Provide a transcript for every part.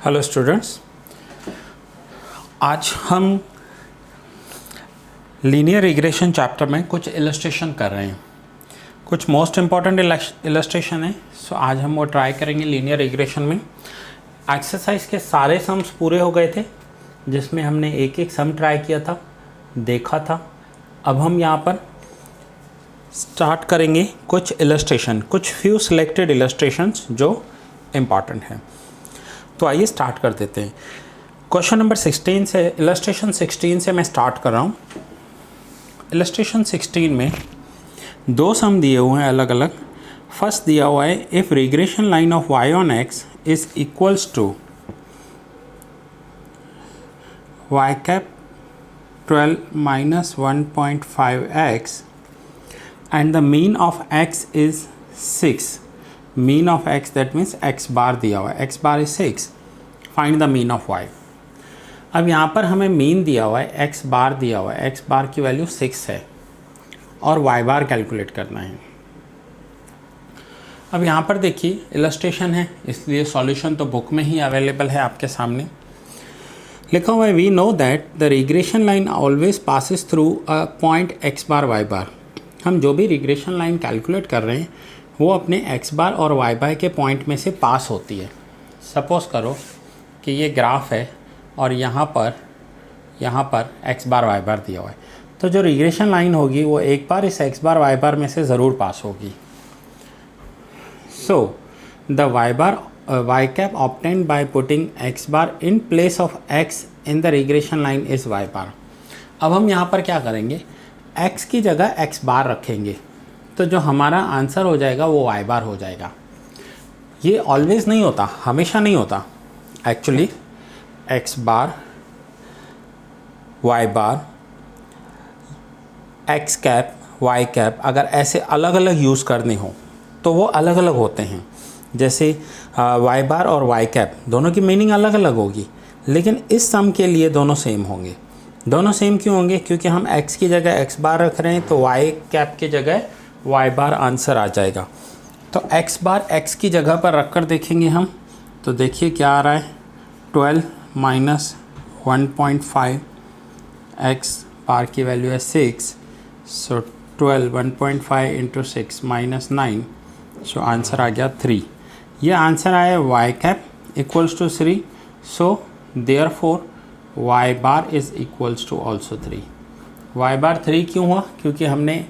Hello students, आज हम linear regression chapter में कुछ इलस्ट्रेशन कर रहे हैं। कुछ मोस्ट इम्पॉर्टेंट इलस्ट्रेशन है, सो आज हम वो ट्राई करेंगे लीनियर रिग्रेशन में। एक्सरसाइज के सारे सम्स पूरे हो गए थे जिसमें हमने एक एक सम ट्राई किया था, देखा था। अब हम यहाँ पर स्टार्ट करेंगे कुछ इलस्ट्रेशन, कुछ फ्यू सिलेक्टेड इलस्ट्रेशंस जो इम्पॉर्टेंट हैं। तो आइए स्टार्ट कर देते हैं। क्वेश्चन नंबर 16 से, इलस्ट्रेशन 16 से मैं स्टार्ट कर रहा हूँ। इलस्ट्रेशन 16 में दो सम दिए हुए हैं अलग अलग। फर्स्ट दिया हुआ है if regression line of y on x is equals to y cap 12 minus 1.5x and the mean of x is 6. Mean of x, that means x बार दिया हुआ है, x bar is 6. Find the mean of y. अब यहाँ पर हमें mean दिया हुआ है, x बार दिया हुआ है, x बार की वैल्यू 6 है और y बार कैलकुलेट करना है। अब यहाँ पर देखिए इलस्ट्रेशन है, इसलिए सॉल्यूशन तो बुक में ही अवेलेबल है आपके सामने। लिखा हुआ है we know that the regression line always passes through a point x bar y bar. हम जो भी रिग्रेशन लाइन कैलकुलेट कर रहे हैं वो अपने x बार और y बार के पॉइंट में से पास होती है। सपोज़ करो कि ये ग्राफ है और यहाँ पर x बार y बार दिया हुआ है, तो जो रिग्रेशन लाइन होगी वो एक बार इस x बार y बार में से ज़रूर पास होगी। So the y cap obtained by putting x bar in place of x in the regression line is y बार। अब हम यहाँ पर क्या करेंगे, x की जगह x बार रखेंगे, तो जो हमारा आंसर हो जाएगा वो y बार हो जाएगा। ये ऑलवेज नहीं होता, हमेशा नहीं होता। एक्चुअली x बार, y बार, x कैप, y कैप अगर ऐसे अलग अलग यूज़ करने हो तो वो अलग अलग होते हैं। जैसे y बार और y कैप दोनों की मीनिंग अलग अलग होगी, लेकिन इस सम के लिए दोनों सेम होंगे। दोनों सेम क्यों होंगे? क्योंकि हम x की जगह x बार रख रहे हैं, तो y कैप की जगह y बार आंसर आ जाएगा। तो x बार x की जगह पर रख कर देखेंगे हम, तो देखिए क्या आ रहा है, 12 माइनस 1.5, x बार की वैल्यू है 6, so 12 1.5 into 6 minus 9, so answer आ गया 3। ये आंसर आया y cap equals to 3, so therefore y bar is equals to also 3। y bar 3 क्यों हुआ? क्योंकि हमने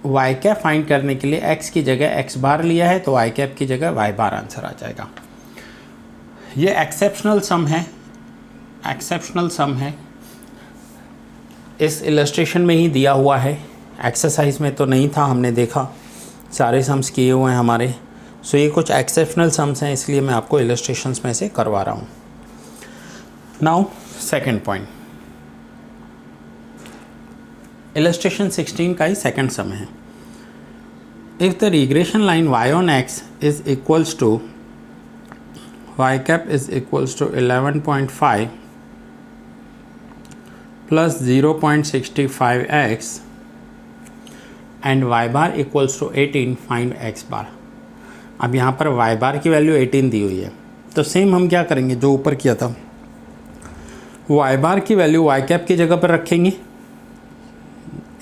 y कैप फाइंड करने के लिए x की जगह x बार लिया है, तो y कैप की जगह y बार आंसर आ जाएगा। ये एक्सेप्शनल सम है, इस इलस्ट्रेशन में ही दिया हुआ है, एक्सरसाइज में तो नहीं था, हमने देखा सारे सम्स किए हुए हैं हमारे। सो ये कुछ एक्सेप्शनल सम्स हैं, इसलिए मैं आपको इलस्ट्रेशंस में से करवा रहा हूँ। नाउ सेकेंड पॉइंट, इलस्ट्रेशन 16 का ही सेकेंड सम है। If the regression line y on x is equals to y cap is equals to 11.5 plus 0.65x and y bar equals to 18, find x bar. अब यहाँ पर y बार की value 18 दी हुई है, तो same हम क्या करेंगे जो ऊपर किया था, y बार की वैल्यू y कैप की जगह पर रखेंगे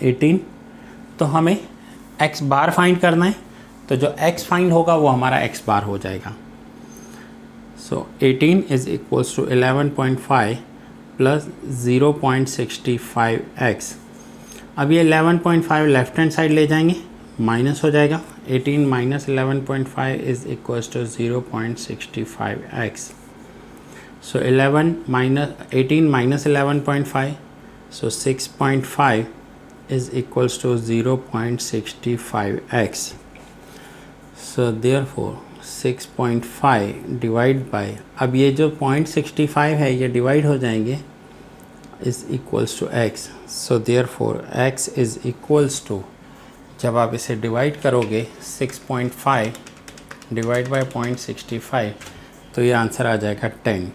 18, तो हमें x बार फाइंड करना है, तो जो x फाइंड होगा वो हमारा x बार हो जाएगा। So 18 is equals to 11.5 plus 0.65x। अब ये 11.5 लेफ्ट हैंड साइड ले जाएंगे, माइनस हो जाएगा, 18 minus 11.5 is equals to 0.65x। So 18 minus 11.5, so 6.5 is equals to 0.65x. So therefore 6.5 divide by, अब ये जो 0.65 है ये डिवाइड हो जाएंगे, is equals to x. So therefore x is equals to, जब आप इसे डिवाइड करोगे 6.5 डिवाइड बाय 0.65, तो ये आंसर आ जाएगा 10।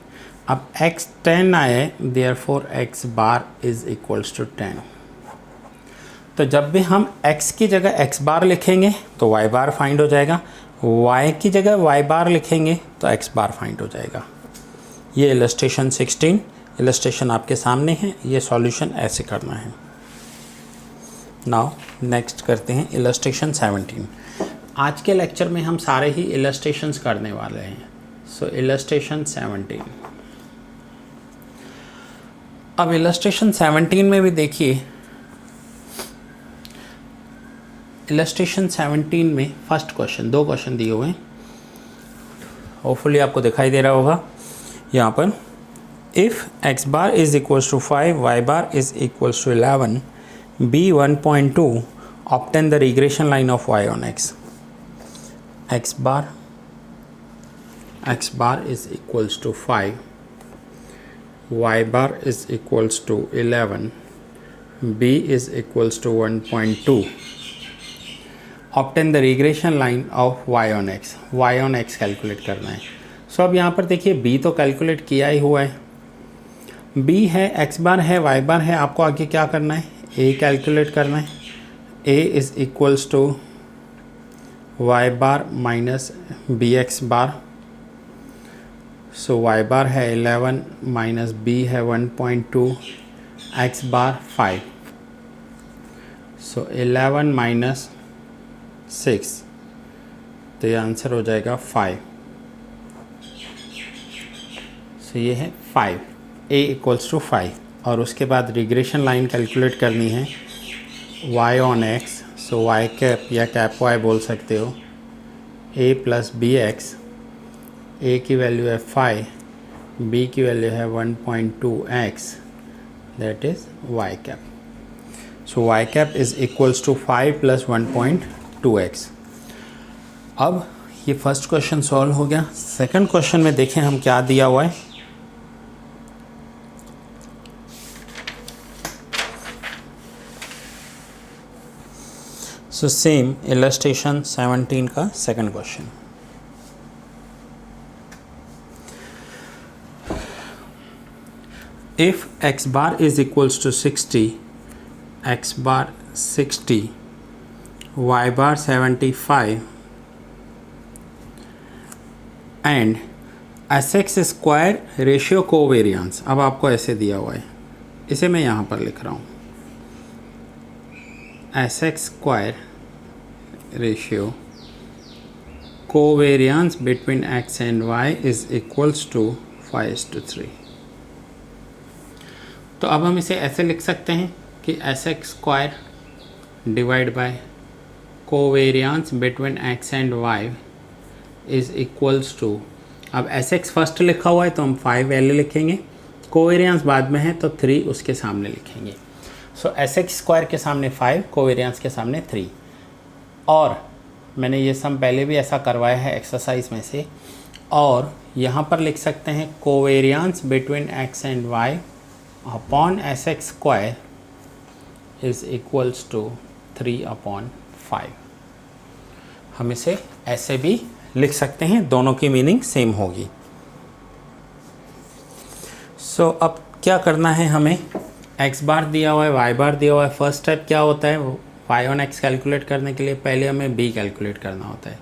अब x 10 आए, therefore x bar is equals to 10। तो जब भी हम x की जगह x बार लिखेंगे तो y बार फाइंड हो जाएगा, y की जगह y बार लिखेंगे तो x बार फाइंड हो जाएगा। ये इलस्ट्रेशन 16 इलस्ट्रेशन आपके सामने है, ये सॉल्यूशन ऐसे करना है। नाउ नेक्स्ट करते हैं इलस्ट्रेशन 17। आज के लेक्चर में हम सारे ही इलस्ट्रेशंस करने वाले हैं। सो इलस्ट्रेशन 17। अब इलस्ट्रेशन 17 में भी देखिए, इलस्ट्रेशन 17 में फर्स्ट क्वेश्चन, 2 क्वेश्चन दिए हुए हैं, होपफुली आपको दिखाई दे रहा होगा यहाँ पर। If x bar is equals to 5, y bar is equals to 11, b 1.2, obtain the regression line of y on x। x bar is equals to 5, y bar is equals to 11, b is equals to 1.2, obtain the regression line of y on x calculate करना है। सो अब यहाँ पर देखिए b तो calculate किया ही हुआ है, b है, x बार है, y बार है, आपको आगे क्या करना है, a कैलकुलेट करना है। a is equals to y bar minus bx bar. So y bar है 11 माइनस b है 1.2, x बार 5। सो 11 माइनस 6, तो ये आंसर हो जाएगा 5। सो ये है 5, a इक्वल्स टू 5। और उसके बाद रिग्रेशन लाइन कैलकुलेट करनी है y on x। So y cap या कैप y बोल सकते हो, a प्लस bx, a की वैल्यू है 5, b की वैल्यू है 1.2x, that is y cap. So y cap is equals to 5 plus 1.2x। अब ये फर्स्ट क्वेश्चन सॉल्व हो गया। सेकंड क्वेश्चन में देखें हम क्या दिया हुआ है। सो सेम इलस्ट्रेशन 17 का second question. If x bar is equals to 60, x bar 60, y bar 75 and sx square ratio covariance. अब आपको ऐसे दिया हुआ है, इसे मैं यहाँ पर लिख रहा हूँ, sx square ratio covariance between x and y is equals to 5:3। तो अब हम इसे ऐसे लिख सकते हैं कि sx square divide by covariance between x and y is equals to, अब sx फर्स्ट लिखा हुआ है तो हम 5 वैल्यू लिखेंगे, कोवेरियंस बाद में है तो 3 उसके सामने लिखेंगे। सो sx स्क्वायर के सामने 5, कोवेरियंस के सामने 3। और मैंने ये सम पहले भी ऐसा करवाया है एक्सरसाइज में से। और यहाँ पर लिख सकते हैं covariance between x and y upon sx square is equals to 3/5। हम इसे ऐसे भी लिख सकते हैं, दोनों की मीनिंग सेम होगी। सो अब क्या करना है हमें, x बार दिया हुआ है, y बार दिया हुआ है। फर्स्ट स्टेप क्या होता है, y on x कैलकुलेट करने के लिए पहले हमें b कैलकुलेट करना होता है।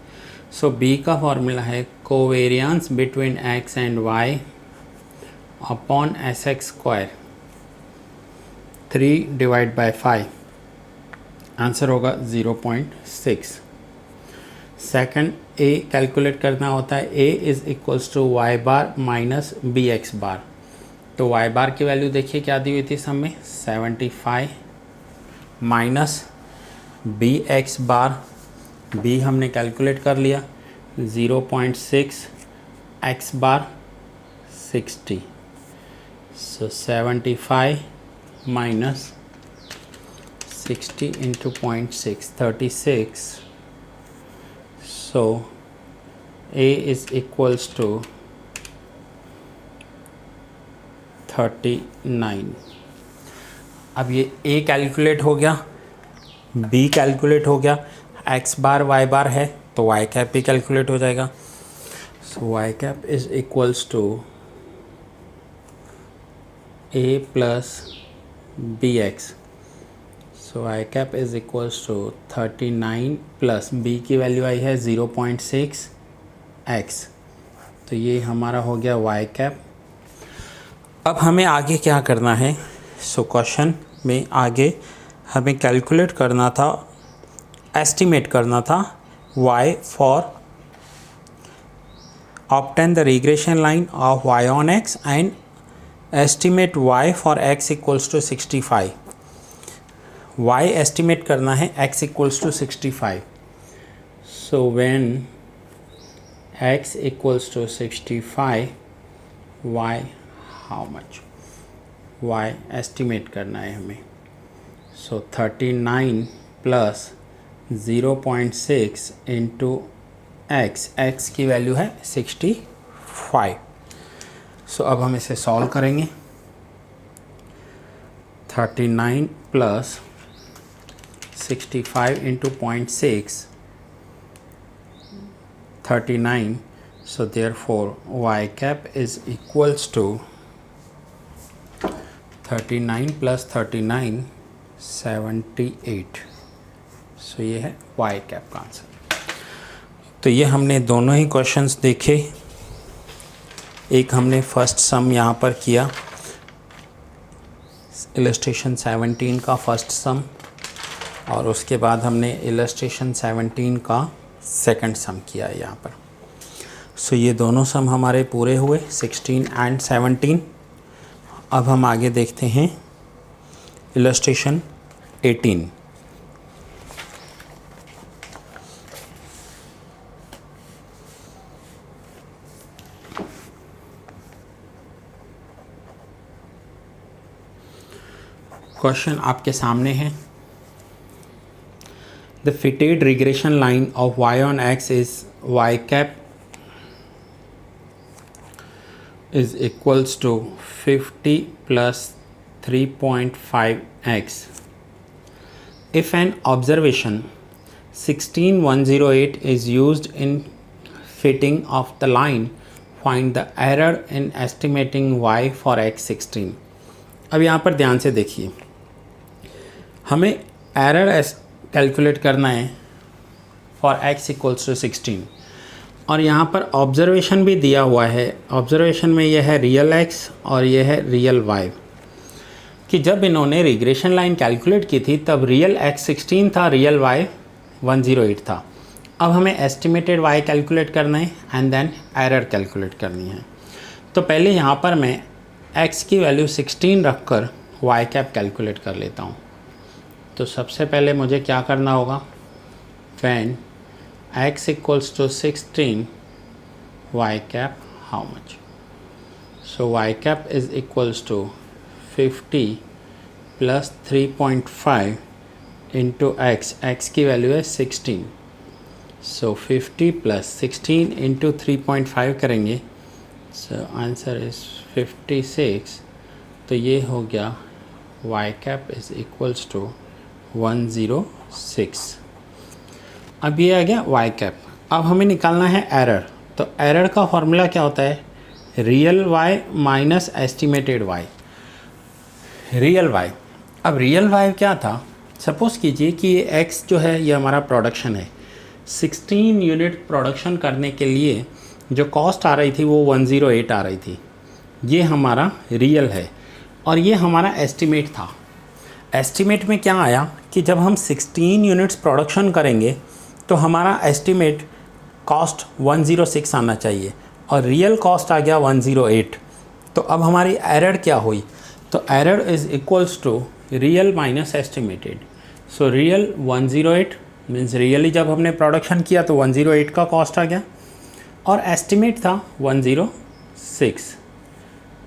सो b का फॉर्मूला है covariance between x and y upon sx square 3/5, answer होगा 0.6। सेकंड a कैलकुलेट करना होता है, a is equals to y bar minus bx bar. तो y बार की वैल्यू देखिए क्या दी हुई थी सम में, 75 माइनस bx बार, b हमने कैलकुलेट कर लिया 0.6, x bar 60। So 75 minus 60 into 0.6, 36। So a is equals to 39। अब ये a कैलकुलेट हो गया, b कैलकुलेट हो गया, x बार y बार है तो y कैप भी कैलकुलेट हो जाएगा। So y cap is equals to a plus bx। So Y cap is equals to 39 plus B की वैल्यू आई है 0.6 एक्स, तो ये हमारा हो गया वाई कैप। अब हमें आगे क्या करना है, सो क्वेश्चन में आगे हमें कैलकुलेट करना था, एस्टिमेट करना था y for obtain the regression line of y on x and estimate y for x equals to 65। y estimate करना है x equals to 65। so when x equals to 65, y how much, y estimate करना है हमें। so 39 plus 0.6 into x की value है 65। So अब हम इसे सॉल्व करेंगे। 39 plus 65 into 0.6 39, so therefore y cap is equals to 39 plus 39 78। So ये है y कैप का आंसर। तो ये हमने दोनों ही क्वेश्चंस देखे। एक हमने फर्स्ट सम यहाँ पर किया, इलस्ट्रेशन 17 का फर्स्ट सम, और उसके बाद हमने इलस्ट्रेशन 17 का सेकंड सम किया है यहाँ पर। सो ये दोनों सम हमारे पूरे हुए 16 एंड 17। अब हम आगे देखते हैं इलस्ट्रेशन 18। क्वेश्चन आपके सामने है। The fitted regression line of y on x is y cap is equals to 50 plus 3.5x। If an observation 16108 is used in fitting of the line, find the error in estimating y for x16। अब यहाँ पर ध्यान से देखिए, हमें error calculate करना है for x equals to 16, और यहाँ पर ऑब्जर्वेशन भी दिया हुआ है। ऑब्जर्वेशन में यह है रियल x और यह है रियल y, कि जब इन्होंने रिग्रेशन लाइन कैलकुलेट की थी तब रियल x 16 था, रियल y 108 था। अब हमें एस्टिमेटेड y कैलकुलेट करना है एंड देन एरर कैलकुलेट करनी है। तो पहले यहाँ पर मैं x की वैल्यू 16 रखकर y कैप कैलकुलेट कर लेता हूँ। तो सबसे पहले मुझे क्या करना होगा, when x equals to 16, y cap how much? So y cap is equals to 50 plus 3.5 into x की वैल्यू है 16। So 50 plus 16 into 3.5 करेंगे, so आंसर is 56। तो ये हो गया y cap is equals to 106। अब ये आ गया y कैप। अब हमें निकालना है एरर। तो एरर का फॉर्मूला क्या होता है, real y minus estimated y। Real y, अब रियल y क्या था, सपोज़ कीजिए कि ये x जो है ये हमारा प्रोडक्शन है। 16 यूनिट प्रोडक्शन करने के लिए जो कॉस्ट आ रही थी वो 108 आ रही थी। ये हमारा रियल है और ये हमारा एस्टिमेट था। एस्टिमेट में क्या आया कि जब हम 16 यूनिट्स प्रोडक्शन करेंगे तो हमारा एस्टिमेट कॉस्ट 106 आना चाहिए और रियल कॉस्ट आ गया 108। तो अब हमारी एरर क्या हुई, तो error is equals to real minus estimated. So real 108 means really जब हमने प्रोडक्शन किया तो 108 का कॉस्ट आ गया और एस्टिमेट था 106।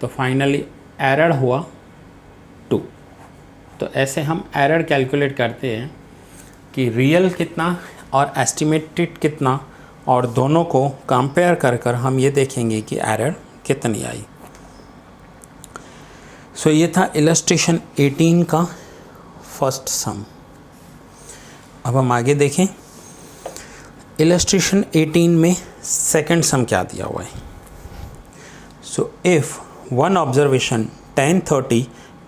तो फाइनली एरर हुआ 2। तो ऐसे हम एरर कैलकुलेट करते हैं कि रियल कितना और एस्टिमेटेड कितना, और दोनों को कंपेयर कर कर हम ये देखेंगे कि एरर कितनी आई। सो ये था इलस्ट्रेशन 18 का फर्स्ट सम। अब हम आगे देखें इलस्ट्रेशन 18 में सेकंड सम क्या दिया हुआ है। So if one observation 1030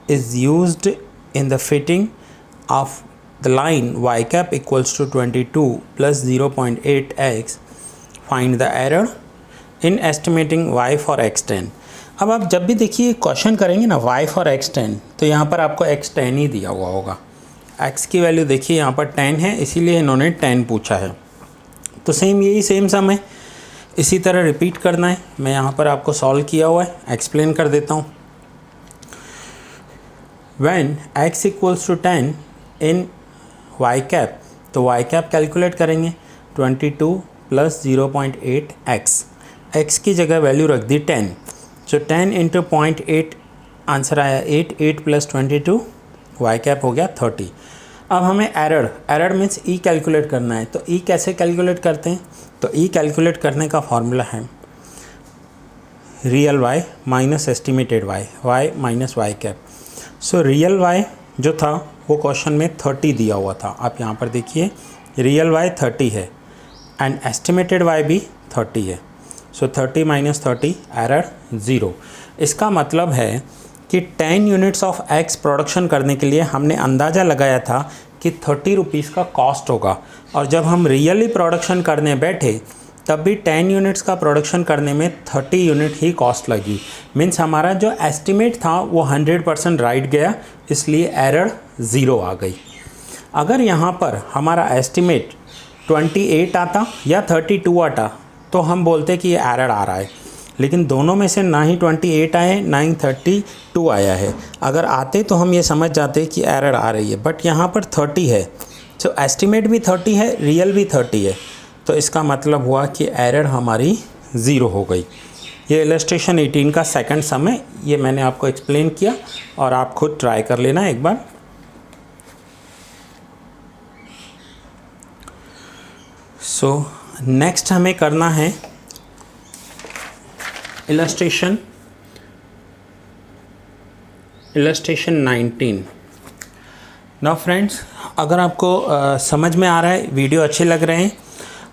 is used in the fitting of the line y cap equals to 22 plus 0.8x, find the error in estimating y for x10। अब आप जब भी देखिए क्वेश्चन करेंगे ना y for x10, तो यहाँ पर आपको x10 ही दिया हुआ होगा। x की वैल्यू देखिए यहाँ पर 10 है, इसीलिए इन्होंने 10 पूछा है। तो सेम सम है, इसी तरह रिपीट करना है। मैं यहाँ पर आपको सॉल्व किया हुआ है, एक्सप्लेन कर देता हूँ। When x equals to 10 in y cap, तो y cap कैलकुलेट करेंगे 22 प्लस 0.8x, x की जगह वैल्यू रख दी 10, तो 10 इंटू 0.8 आंसर आया 8 प्लस 22, y cap हो गया 30। अब हमें एरर मीन्स ई कैलकुलेट करना है। तो ई कैसे कैलकुलेट करते हैं? तो ई कैलकुलेट करने का फॉर्मूला है real y minus estimated y minus y cap. So real y जो था वो क्वेश्चन में 30 दिया हुआ था। आप यहाँ पर देखिए रियल y 30 है एंड एस्टिमेटेड y भी 30 है। सो 30 माइनस 30 एरर 0। इसका मतलब है कि 10 यूनिट्स ऑफ एक्स प्रोडक्शन करने के लिए हमने अंदाज़ा लगाया था कि 30 रुपीज़ का कॉस्ट होगा, और जब हम रियली प्रोडक्शन करने बैठे तब भी 10 यूनिट्स का प्रोडक्शन करने में 30 यूनिट ही कॉस्ट लगी। मीन्स हमारा जो एस्टिमेट था वो 100% राइट गया, इसलिए एरर 0 आ गई। अगर यहाँ पर हमारा एस्टिमेट 28 आता या 32 आता तो हम बोलते कि ये एरर आ रहा है, लेकिन दोनों में से ना ही 28 आए ना ही 32 आया है। अगर आते तो हम ये समझ जाते कि एरर आ रही है, बट यहाँ पर 30 है, तो एस्टिमेट भी 30 है, रियल भी 30 है, तो इसका मतलब हुआ कि एरर हमारी 0 हो गई। ये इलस्ट्रेशन 18 का सेकंड सम है, ये मैंने आपको एक्सप्लेन किया और आप खुद ट्राई कर लेना एक बार। सो नेक्स्ट हमें करना है इलस्ट्रेशन 19। नाउ फ्रेंड्स, अगर आपको समझ में आ रहा है, वीडियो अच्छे लग रहे हैं,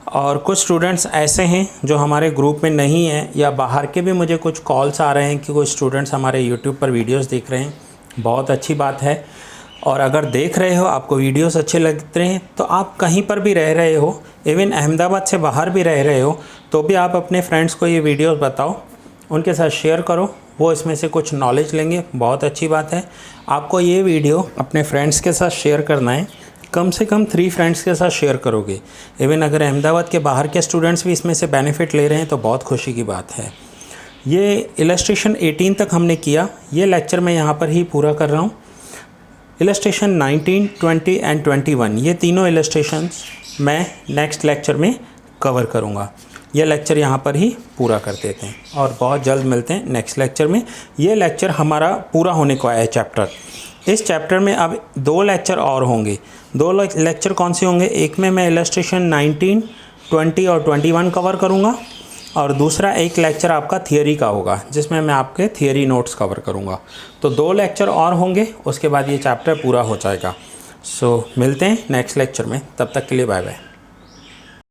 और कुछ स्टूडेंट्स ऐसे हैं जो हमारे ग्रुप में नहीं हैं या बाहर के भी मुझे कुछ कॉल्स आ रहे हैं कि कुछ स्टूडेंट्स हमारे यूट्यूब पर वीडियोस देख रहे हैं, बहुत अच्छी बात है। और अगर देख रहे हो, आपको वीडियोस अच्छे लगते हैं, तो आप कहीं पर भी रह रहे हो, इवन अहमदाबाद से बाहर भी रह रहे हो, तो भी आप अपने फ्रेंड्स को ये वीडियोस बताओ, उनके साथ शेयर करो, वो इसमें से कुछ नॉलेज लेंगे, बहुत अच्छी बात है। आपको ये वीडियो अपने फ्रेंड्स के साथ शेयर करना है, कम से कम 3 फ्रेंड्स के साथ शेयर करोगे। इवन अगर अहमदाबाद के बाहर के स्टूडेंट्स भी इसमें से बेनिफिट ले रहे हैं तो बहुत खुशी की बात है। ये इलस्ट्रेशन 18 तक हमने किया, ये लेक्चर मैं यहाँ पर ही पूरा कर रहा हूँ। इलस्ट्रेशन 19, 20 एंड 21 ये तीनों इलस्ट्रेशंस मैं नेक्स्ट लेक्चर में कवर करूँगा। ये लेक्चर यहाँ पर ही पूरा कर देते हैं और बहुत जल्द मिलते हैं नेक्स्ट लेक्चर में। ये लेक्चर हमारा पूरा होने को आया है चैप्टर। इस चैप्टर में अब 2 लेक्चर और होंगे। 2 लेक्चर कौन से होंगे? एक में मैं इलस्ट्रेशन 19, 20 और 21 कवर करूँगा, और दूसरा एक लेक्चर आपका थियरी का होगा जिसमें मैं आपके थियरी नोट्स कवर करूँगा। तो 2 लेक्चर और होंगे, उसके बाद ये चैप्टर पूरा हो जाएगा। सो मिलते हैं नेक्स्ट लेक्चर में, तब तक के लिए बाय बाय।